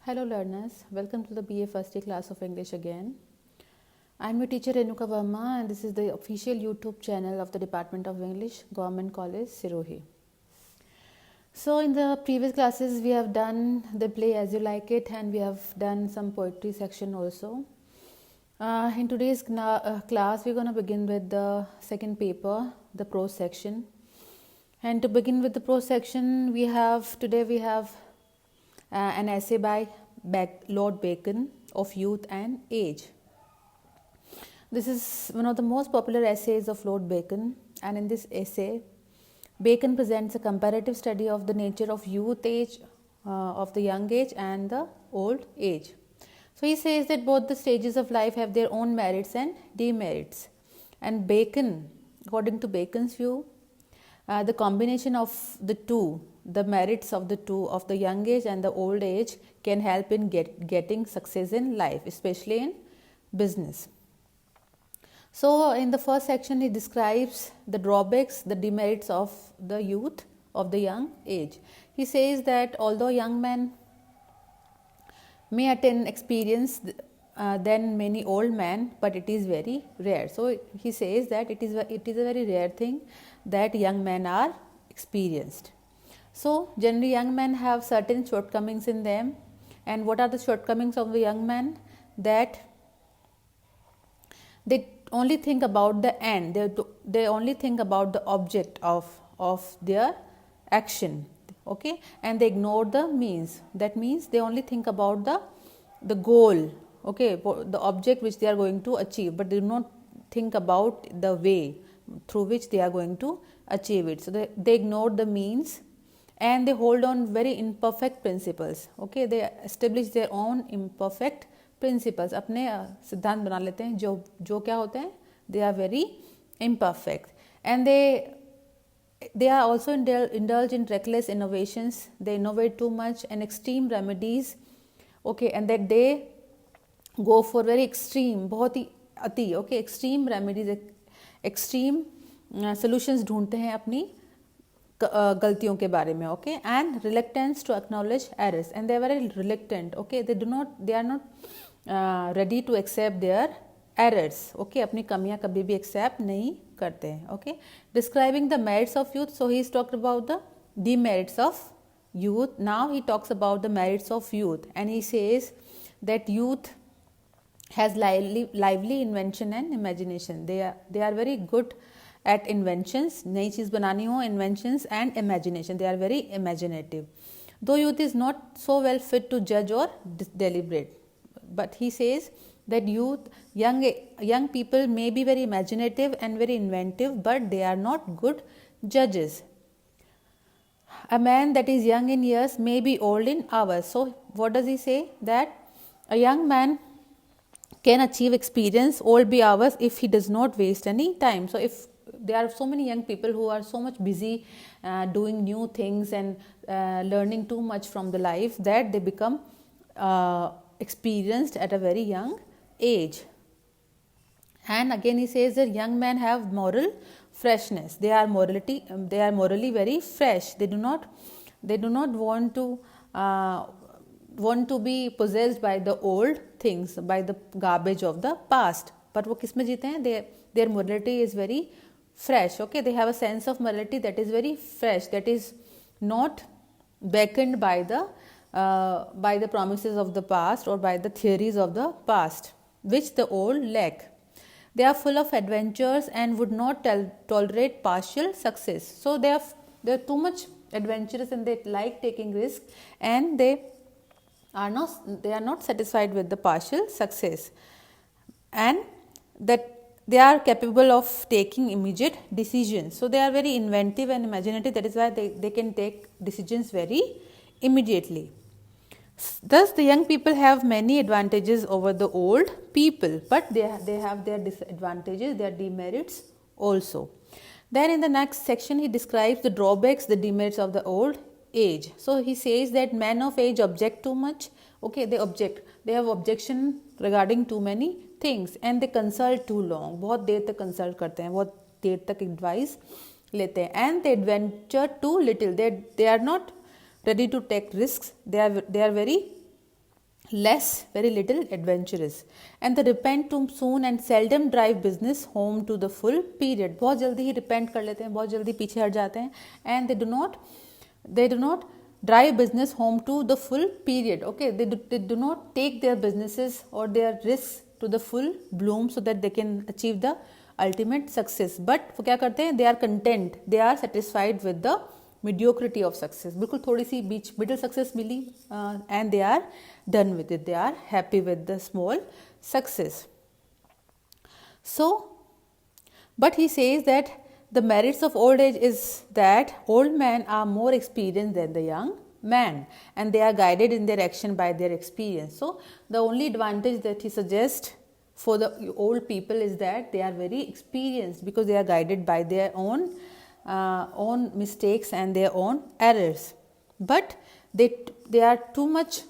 Hello learners, welcome to the BA First Year class of English again. I am your teacher Renuka Verma and this is the official YouTube channel of the Department of English, Government College, Sirohi. So in the previous classes we have done the play As You Like It and we have done some poetry section also. In today's class we are going to begin with the second paper, the prose section. And to begin with the prose section, today we have an essay by Lord Bacon of Youth and Age. This is one of the most popular essays of Lord Bacon, and in this essay, Bacon presents a comparative study of the nature of youth age, of the young age and the old age. So he says that both the stages of life have their own merits and demerits, and Bacon, according to Bacon's view, the combination of the two, the merits of the two, of the young age and the old age, can help in getting success in life, especially in business. So in the first section he describes the drawbacks, the demerits of the youth, of the young age. He says that although young men may attain experience than many old men, but it is very rare. So he says that it is a very rare thing that young men are experienced. So generally young men have certain shortcomings in them, and what are the shortcomings of the young men? That they only think about the end, they only think about the object of their action, okay, and they ignore the means. That means they only think about the goal, okay, the object which they are going to achieve, but they do not think about the way through which they are going to achieve it. So they ignore the means and they hold on very imperfect principles, okay, they establish their own imperfect principles, अपने सिद्धांत बना लेते हैं जो क्या होते हैं, they are very imperfect, and they are also indulge in reckless innovations, they innovate too much and extreme remedies, okay, and that they go for very extreme, बहुत ही अति, okay, extreme remedies, extreme solutions ढूंढते हैं अपनी गलतियों के बारे में, okay, and reluctance to acknowledge errors, and they are very reluctant, okay, they are not ready to accept their errors, okay, अपनी कमियां कभी भी accept नहीं करते हैं, okay. Describing the merits of youth, so he is talked about the demerits of youth. Now he talks about the merits of youth, and he says that youth has lively invention and imagination. They are very good at inventions, नई चीज़ बनानी हो, inventions and imagination. They are very imaginative. Though youth is not so well fit to judge or deliberate, but he says that young people may be very imaginative and very inventive, but they are not good judges. A man that is young in years may be old in hours. So what does he say? That a young man can achieve experience, old be hours, if he does not waste any time. So if there are so many young people who are so much busy doing new things and learning too much from the life, that they become experienced at a very young age. And again he says that young men have moral freshness, they are morally very fresh, they do not want to be possessed by the old things, by the garbage of the past, but वो किस में जीते हैं? Their morality is very fresh, okay, they have a sense of morality that is very fresh, that is not beckoned by the promises of the past or by the theories of the past, which the old lack. They are full of adventures and would not tolerate partial success. So they are too much adventurous and they like taking risks, and they are not satisfied with the partial success, and that they are capable of taking immediate decisions. So they are very inventive and imaginative, that is why they can take decisions very immediately. Thus the young people have many advantages over the old people, but they have their disadvantages, their demerits also. Then in the next section he describes the drawbacks, the demerits of the old age. So he says that men of age object too much, okay, they have objection regarding too many things, and they consult too long, बहुत देर तक consult करते हैं, बहुत देर तक advice लेते हैं, and they adventure too little, they are not ready to take risks, they are very less, very little adventurous, and they repent too soon and seldom drive business home to the full period. बहुत जल्दी ही repent कर लेते हैं, बहुत जल्दी पीछे हट जाते हैं, and they do not drive business home to the full period. Okay, they do not take their businesses or their risks to the full bloom so that they can achieve the ultimate success. But वो क्या करते हैं? They are content, they are satisfied with the mediocrity of success. बिल्कुल थोड़ी सी बीच middle success milli and they are done with it. They are happy with the small success. So, but he says that the merits of old age is that old men are more experienced than the young man, and they are guided in their action by their experience. So, the only advantage that he suggests for the old people is that they are very experienced because they are guided by their own mistakes and their own errors. But they are too much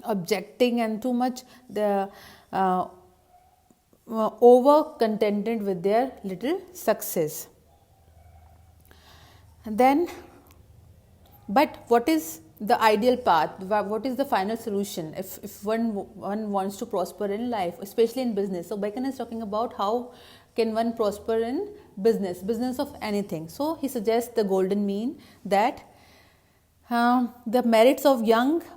objecting and too much over contented with their little success. And then, but what is the ideal path? What is the final solution if one wants to prosper in life, especially in business? So Bacon is talking about how can one prosper in business of anything. So he suggests the golden mean, that the merits of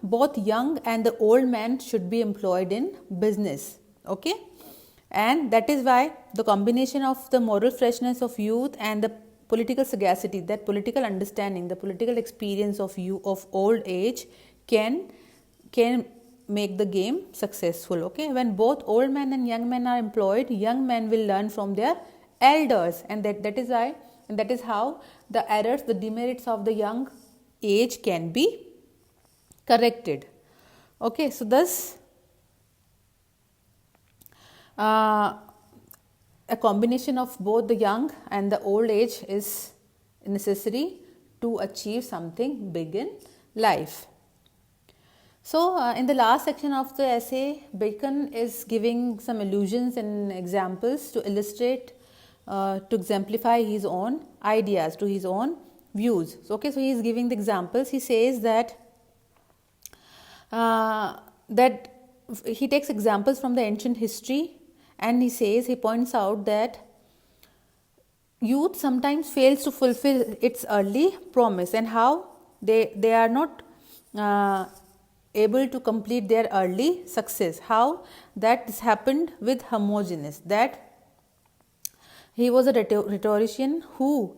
both young and the old man should be employed in business. Okay, and that is why the combination of the moral freshness of youth and the political sagacity, that political understanding, the political experience of old age can make the game successful. Okay, when both old men and young men are employed, young men will learn from their elders, and that is why, and that is how the errors, the demerits of the young age can be corrected. Okay, so thus a combination of both the young and the old age is necessary to achieve something big in life. So, in the last section of the essay, Bacon is giving some allusions and examples to illustrate, to exemplify his own ideas, to his own views. So, okay, so he is giving the examples. He says that he takes examples from the ancient history, and he points out that youth sometimes fails to fulfill its early promise, and how they are not able to complete their early success. How that has happened with Hermogenes, that he was a rhetorician who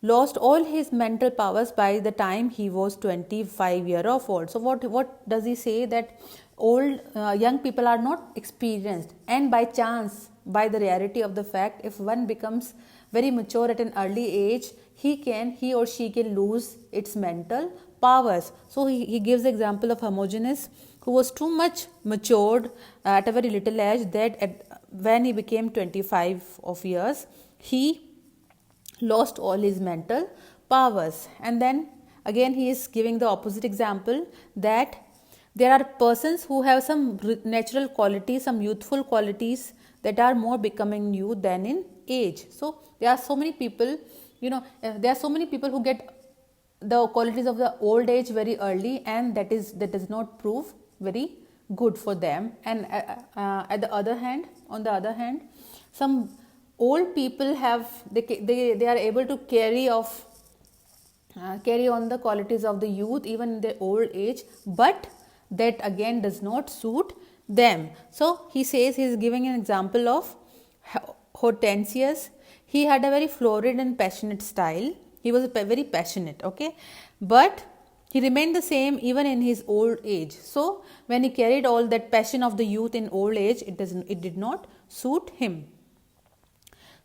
lost all his mental powers by the time he was 25 years of old. So what does he say? That young people are not experienced, and by chance, by the reality of the fact, if one becomes very mature at an early age, he or she can lose its mental powers. So he gives the example of Hermogenes, who was too much matured at a very little age, that when he became 25 of years, he lost all his mental powers. And then again he is giving the opposite example, that there are persons who have some natural qualities, some youthful qualities that are more becoming in youth than in age. So there are so many people, there are so many people who get the qualities of the old age very early, and that does not prove very good for them. And on the other hand, some old people they are able to carry on the qualities of the youth even in their old age, but that again does not suit them. So he says, he is giving an example of Hortensius. He had a very florid and passionate style. He was very passionate, okay, but he remained the same even in his old age. So when he carried all that passion of the youth in old age, it did not suit him.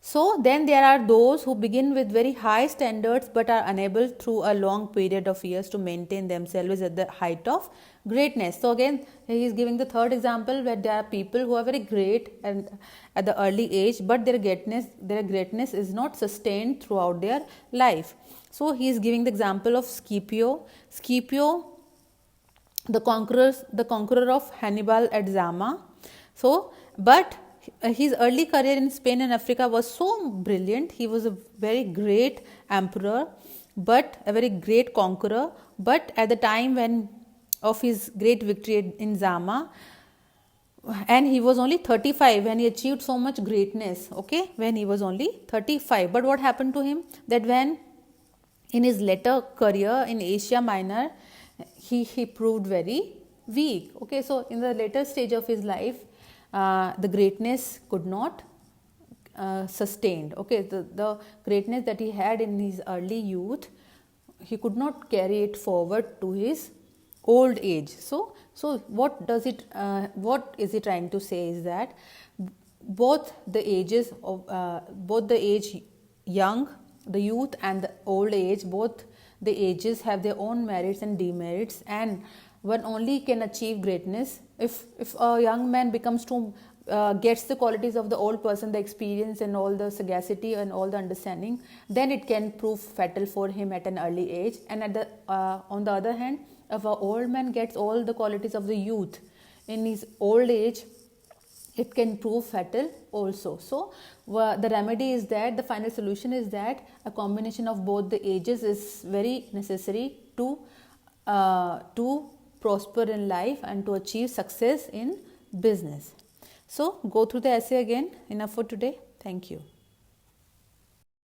So then there are those who begin with very high standards but are unable through a long period of years to maintain themselves at the height of greatness. So again he is giving the third example, where there are people who are very great and at the early age, but their greatness is not sustained throughout their life. So he is giving the example of Scipio, the conqueror of Hannibal at Zama. So but his early career in Spain and Africa was so brilliant. He was a very great emperor, but a very great conqueror. But at the time when of his great victory in Zama, and he was only 35 when he achieved so much greatness, okay, when he was only 35. But what happened to him, that when in his later career in Asia Minor, he proved very weak, okay. So in the later stage of his life, the greatness could not sustained, okay. The greatness that he had in his early youth, he could not carry it forward to his old age. So what does it what is he trying to say is that both the ages of both the age young, the youth, and the old age, both the ages have their own merits and demerits, and one only can achieve greatness if a young man becomes too gets the qualities of the old person, the experience and all the sagacity and all the understanding, then it can prove fatal for him at an early age. And at the on the other hand, if an old man gets all the qualities of the youth in his old age, it can prove fatal also. So the remedy is that, the final solution is that a combination of both the ages is very necessary to prosper in life and to achieve success in business. So go through the essay again. Enough for today. Thank you.